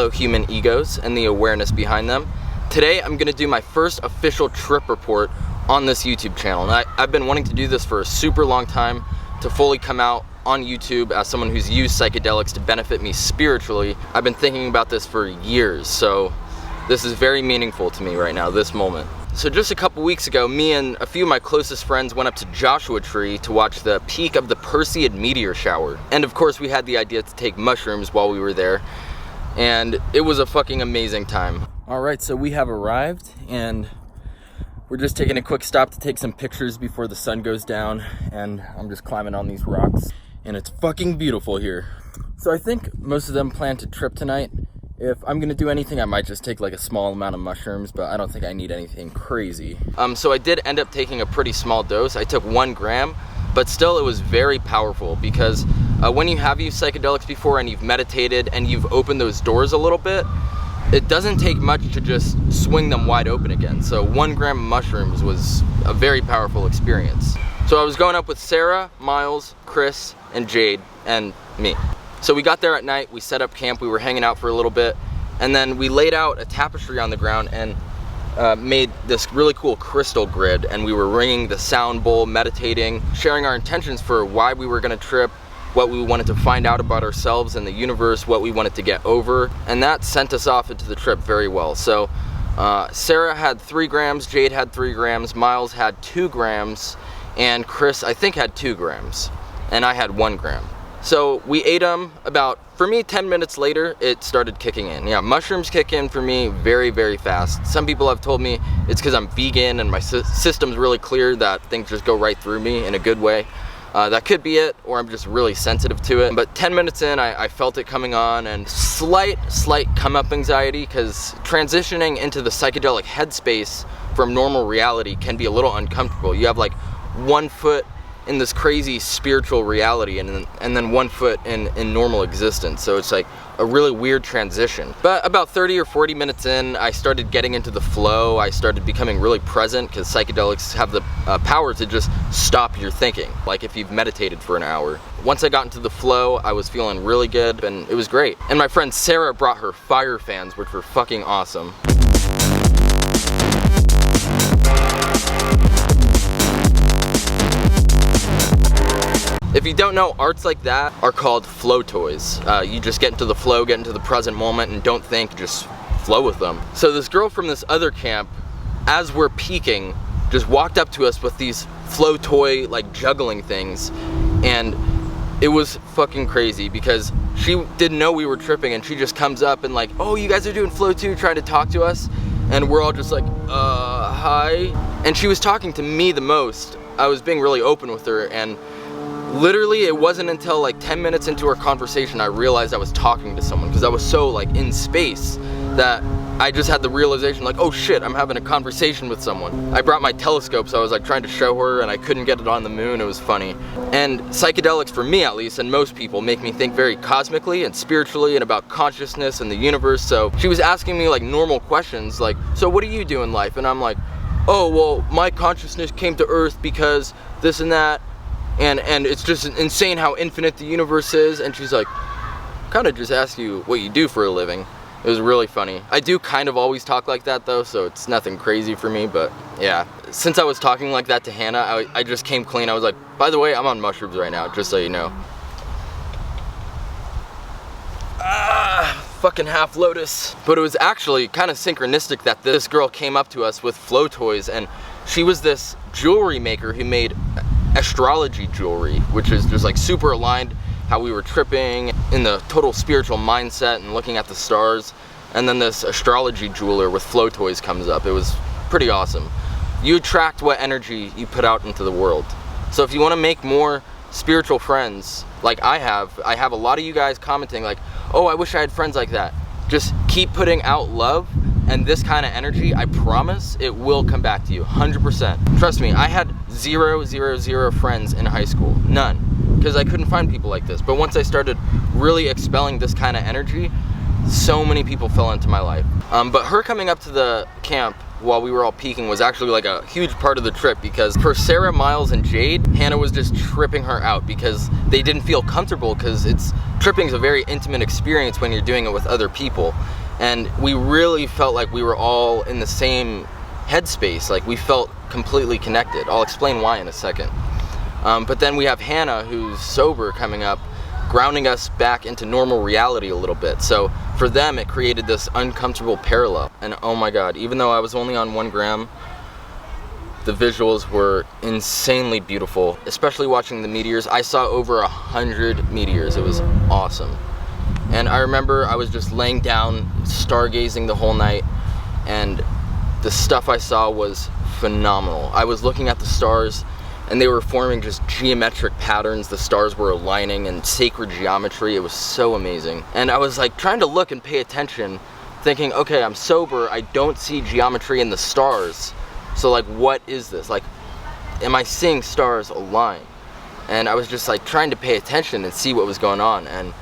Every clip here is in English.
fellow human egos and the awareness behind them. Today I'm gonna do my first official trip report on this YouTube channel. And I've been wanting to do this for a super long time, to fully come out on YouTube as someone who's used psychedelics to benefit me spiritually. I've been thinking about this for years, so this is very meaningful to me right now, this moment. So just a couple weeks ago, me and a few of my closest friends went up to Joshua Tree to watch the peak of the Perseid meteor shower. And of course we had the idea to take mushrooms while we were there, and it was a fucking amazing time. Alright, so we have arrived and we're just taking a quick stop to take some pictures before the sun goes down, and I'm just climbing on these rocks and it's fucking beautiful here. So I think most of them plan to trip tonight. If I'm gonna do anything, I might just take like a small amount of mushrooms, but I don't think I need anything crazy. So I did end up taking a pretty small dose. I took 1 gram, but still it was very powerful because when you have used psychedelics before and you've meditated and you've opened those doors a little bit, it doesn't take much to just swing them wide open again. So 1 gram of mushrooms was a very powerful experience. So I was going up with Sarah, Miles, Chris, and Jade, and me. So we got there at night, we set up camp, we were hanging out for a little bit, and then we laid out a tapestry on the ground and made this really cool crystal grid, and we were ringing the sound bowl, meditating, sharing our intentions for why we were gonna trip, what we wanted to find out about ourselves and the universe, what we wanted to get over, and that sent us off into the trip very well. So Sarah had 3 grams, Jade had 3 grams, Miles had 2 grams, and Chris I think had 2 grams, and I had 1 gram. So we ate them about, for me, 10 minutes later, it started kicking in. Yeah, mushrooms kick in for me very, very fast. Some people have told me it's because I'm vegan and my system's really clear that things just go right through me in a good way. That could be it, or I'm just really sensitive to it. But 10 minutes in, I felt it coming on, and slight come up anxiety, because transitioning into the psychedelic headspace from normal reality can be a little uncomfortable. You have like 1 foot in this crazy spiritual reality and then 1 foot in normal existence. So it's like a really weird transition. But about 30 or 40 minutes in, I started getting into the flow. I started becoming really present, because psychedelics have the power to just stop your thinking, like if you've meditated for an hour. Once I got into the flow, I was feeling really good and it was great. And my friend Sarah brought her fire fans, which were fucking awesome. If you don't know, arts like that are called flow toys. You just get into the flow, get into the present moment, and don't think, just flow with them. So this girl from this other camp, as we're peaking, just walked up to us with these flow toy like juggling things, and it was fucking crazy because she didn't know we were tripping, and she just comes up and like, oh, you guys are doing flow too, trying to talk to us, and we're all just like, hi. And she was talking to me the most. I was being really open with her, and literally it wasn't until like 10 minutes into our conversation I realized I was talking to someone, because I was so like in space that I just had the realization like, oh shit, I'm having a conversation with someone. I brought my telescope, so I was like trying to show her, and I couldn't get it on the moon. It was funny. And psychedelics, for me at least, and most people, make me think very cosmically and spiritually and about consciousness and the universe. So she was asking me like normal questions like, so what do you do in life? And I'm like, oh well, my consciousness came to Earth because this and that. And it's just insane how infinite the universe is. And she's like, kind of just ask you what you do for a living. It was really funny. I do kind of always talk like that though, so it's nothing crazy for me, but yeah. Since I was talking like that to Hannah, I just came clean. I was like, by the way, I'm on mushrooms right now, just so you know. Fucking half lotus. But it was actually kind of synchronistic that this girl came up to us with flow toys, and she was this jewelry maker who made astrology jewelry, which is just like super aligned how we were tripping in the total spiritual mindset and looking at the stars. And then this astrology jeweler with flow toys comes up. It was pretty awesome. You attract what energy you put out into the world. So if you want to make more spiritual friends like I have a lot of you guys commenting like, oh, I wish I had friends like that. Just keep putting out love, and this kind of energy, I promise, it will come back to you, 100%. Trust me, I had 0 friends in high school, none, because I couldn't find people like this. But once I started really expelling this kind of energy, so many people fell into my life. But her coming up to the camp while we were all peaking was actually like a huge part of the trip, because for Sarah, Miles, and Jade, Hannah was just tripping her out because they didn't feel comfortable, because tripping is a very intimate experience when you're doing it with other people. And we really felt like we were all in the same headspace, like we felt completely connected. I'll explain why in a second. But then we have Hannah, who's sober, coming up, grounding us back into normal reality a little bit. So for them, it created this uncomfortable parallel. And oh my God, even though I was only on 1 gram, the visuals were insanely beautiful, especially watching the meteors. I saw over 100 meteors. It was awesome. And I remember I was just laying down, stargazing the whole night, and the stuff I saw was phenomenal. I was looking at the stars, and they were forming just geometric patterns. The stars were aligning in sacred geometry. It was so amazing. And I was like trying to look and pay attention, thinking, okay, I'm sober, I don't see geometry in the stars. So like, what is this? Like, am I seeing stars align? And I was just like trying to pay attention and see what was going on. And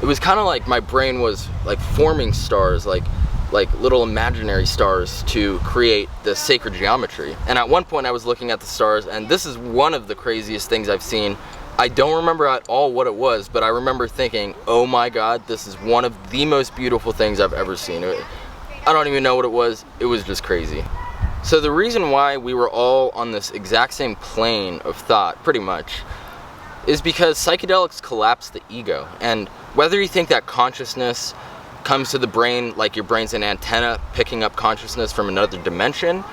it was kind of like my brain was like forming stars, like little imaginary stars, to create the sacred geometry. And at one point I was looking at the stars, and this is one of the craziest things I've seen. I don't remember at all what it was, but I remember thinking, oh my God, this is one of the most beautiful things I've ever seen. I don't even know what it was just crazy. So the reason why we were all on this exact same plane of thought, pretty much, is because psychedelics collapse the ego. And whether you think that consciousness comes to the brain like your brain's an antenna picking up consciousness from another dimension,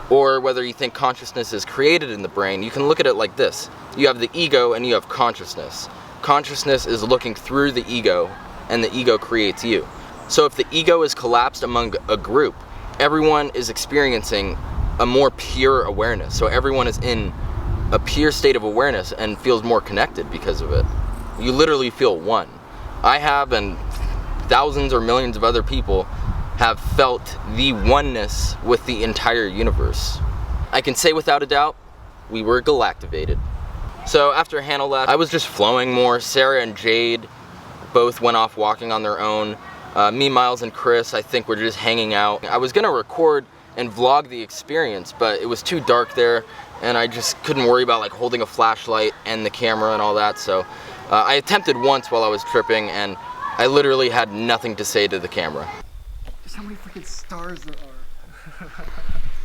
or whether you think consciousness is created in the brain, you can look at it like this. You have the ego and you have consciousness. Consciousness is looking through the ego, and the ego creates you. So if the ego is collapsed among a group, everyone is experiencing a more pure awareness. So everyone is in a pure state of awareness and feels more connected because of it. You literally feel one. I have, and thousands or millions of other people have felt the oneness with the entire universe. I can say without a doubt, we were galactivated. So after Hannah left, I was just flowing more. Sarah and Jade both went off walking on their own. Me, Miles, and Chris, I think, were just hanging out. I was gonna record and vlog the experience, but it was too dark there, and I just couldn't worry about like holding a flashlight and the camera and all that. So I attempted once while I was tripping, and I literally had nothing to say to the camera. Just how many freaking stars there are.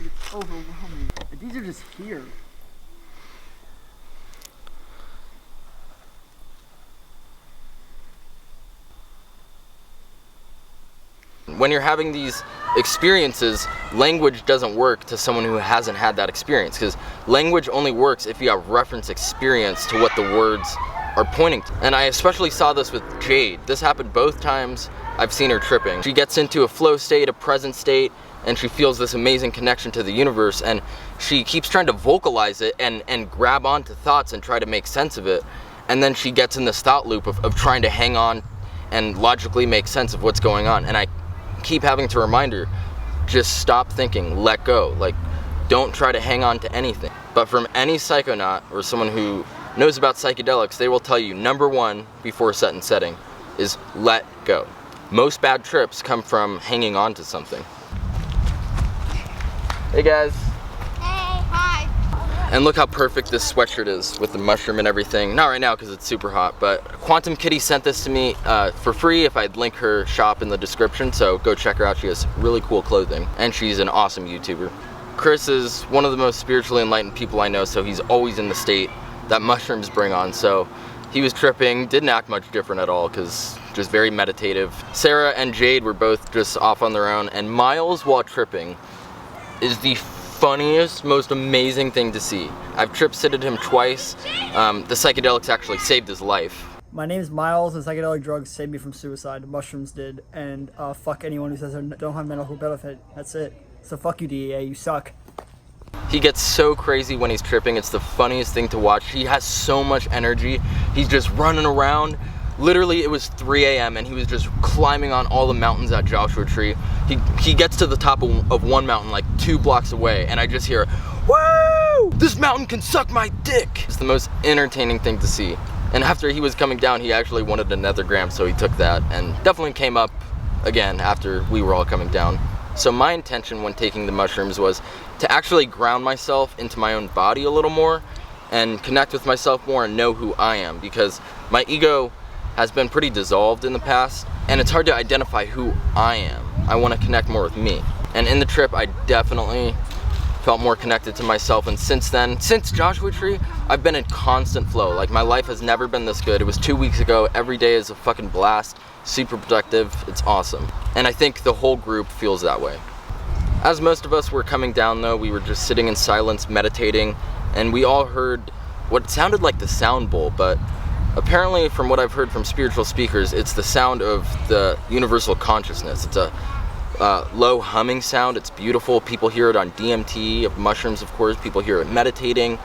It's overwhelming. And these are just here. When you're having these experiences, language doesn't work to someone who hasn't had that experience, because language only works if you have reference experience to what the words are pointing to. And I especially saw this with Jade. This happened both times I've seen her tripping. She gets into a flow state, a present state, and she feels this amazing connection to the universe, and she keeps trying to vocalize it and grab onto thoughts and try to make sense of it. And then she gets in this thought loop of trying to hang on and logically make sense of what's going on. And I keep having to remind her, just stop thinking, let go. Like, don't try to hang on to anything. But from any psychonaut or someone who knows about psychedelics, they will tell you, number one, before set and setting, is let go. Most bad trips come from hanging on to something. Hey guys. Hey, hi. And look how perfect this sweatshirt is with the mushroom and everything. Not right now because it's super hot, but Quantum Kitty sent this to me for free if I'd link her shop in the description, so go check her out. She has really cool clothing, and she's an awesome YouTuber. Chris is one of the most spiritually enlightened people I know, so he's always in the state that mushrooms bring on. So he was tripping, didn't act much different at all, because just very meditative. Sarah and Jade were both just off on their own, and Miles, while tripping, is the funniest, most amazing thing to see. I've trip-sitted him twice. The psychedelics actually saved his life. My name is Miles, and psychedelic drugs saved me from suicide. Mushrooms did, and fuck anyone who says they don't have mental benefit. That's it. So fuck you, DEA, you suck. He gets so crazy when he's tripping. It's the funniest thing to watch. He has so much energy. He's just running around. Literally, it was 3 a.m. and he was just climbing on all the mountains at Joshua Tree. He gets to the top of one mountain like 2 blocks away, and I just hear, "Woo! This mountain can suck my dick!" It's the most entertaining thing to see. And after he was coming down, he actually wanted another gram, so he took that, and definitely came up again after we were all coming down. So my intention when taking the mushrooms was to actually ground myself into my own body a little more and connect with myself more and know who I am, because my ego has been pretty dissolved in the past and it's hard to identify who I am. I want to connect more with me. And in the trip, I definitely felt more connected to myself, and since then, since Joshua Tree, I've been in constant flow. Like, my life has never been this good. It was 2 weeks ago. Every day is a fucking blast, super productive. It's awesome. And I think the whole group feels that way. As most of us were coming down though, we were just sitting in silence, meditating, and we all heard what sounded like the sound bowl, but apparently from what I've heard from spiritual speakers, it's the sound of the universal consciousness. It's a low humming sound. It's beautiful. People hear it on DMT, of mushrooms, of course. People hear it meditating.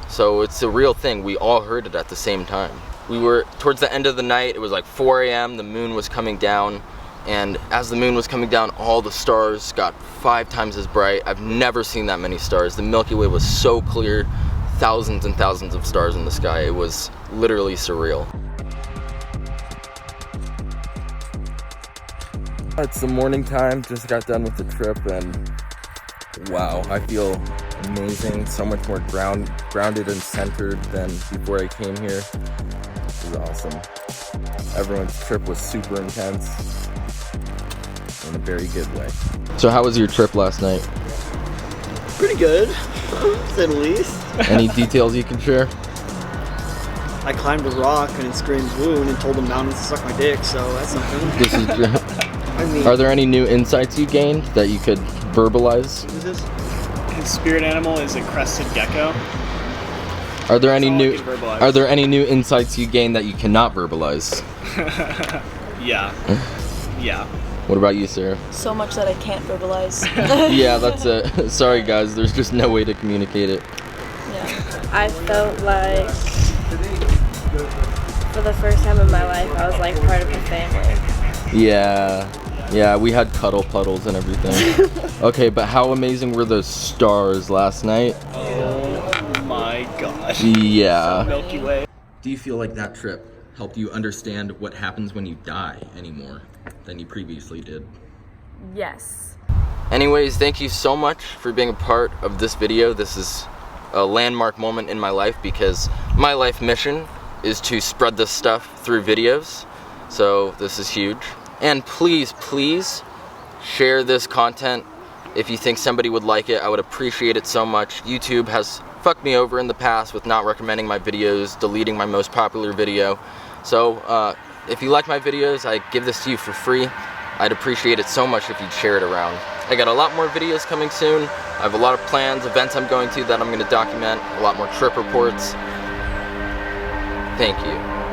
So it's a real thing. We all heard it at the same time. We were towards the end of the night. It was like 4 a.m. The moon was coming down. And as the moon was coming down, all the stars got 5 times as bright. I've never seen that many stars. The Milky Way was so clear. Thousands and thousands of stars in the sky. It was literally surreal. It's the morning time, just got done with the trip, and wow, I feel amazing. So much more grounded and centered than before I came here. This is awesome. Everyone's trip was super intense in a very good way. So how was your trip last night? Pretty good, to say the least. Any details you can share? I climbed a rock and it screamed wound and told the mountains to suck my dick, so that's something. This is true. I mean, Are there any new insights you gained that you could verbalize? what is this? His spirit animal is a crested gecko. Are there any all I new can verbalize. Are there any new insights you gained that you cannot verbalize? Yeah. Yeah. What about you, Sarah? So much that I can't verbalize. Yeah, that's it. Sorry guys, there's just no way to communicate it. Yeah. I felt like for the first time in my life I was like part of a family. Yeah, we had cuddle puddles and everything. Okay, but how amazing were those stars last night? Oh my gosh. Yeah. Milky Way. Do you feel like that trip helped you understand what happens when you die anymore than you previously did? Yes. Anyways, thank you so much for being a part of this video. This is a landmark moment in my life because my life mission is to spread this stuff through videos. So this is huge. And please share this content if you think somebody would like it. I would appreciate it so much. YouTube has fucked me over in the past with not recommending my videos, deleting my most popular video. So if you like my videos, I give this to you for free. I'd appreciate it so much if you'd share it around. I got a lot more videos coming soon. I have a lot of plans, events I'm going to that I'm going to document, a lot more trip reports. Thank you.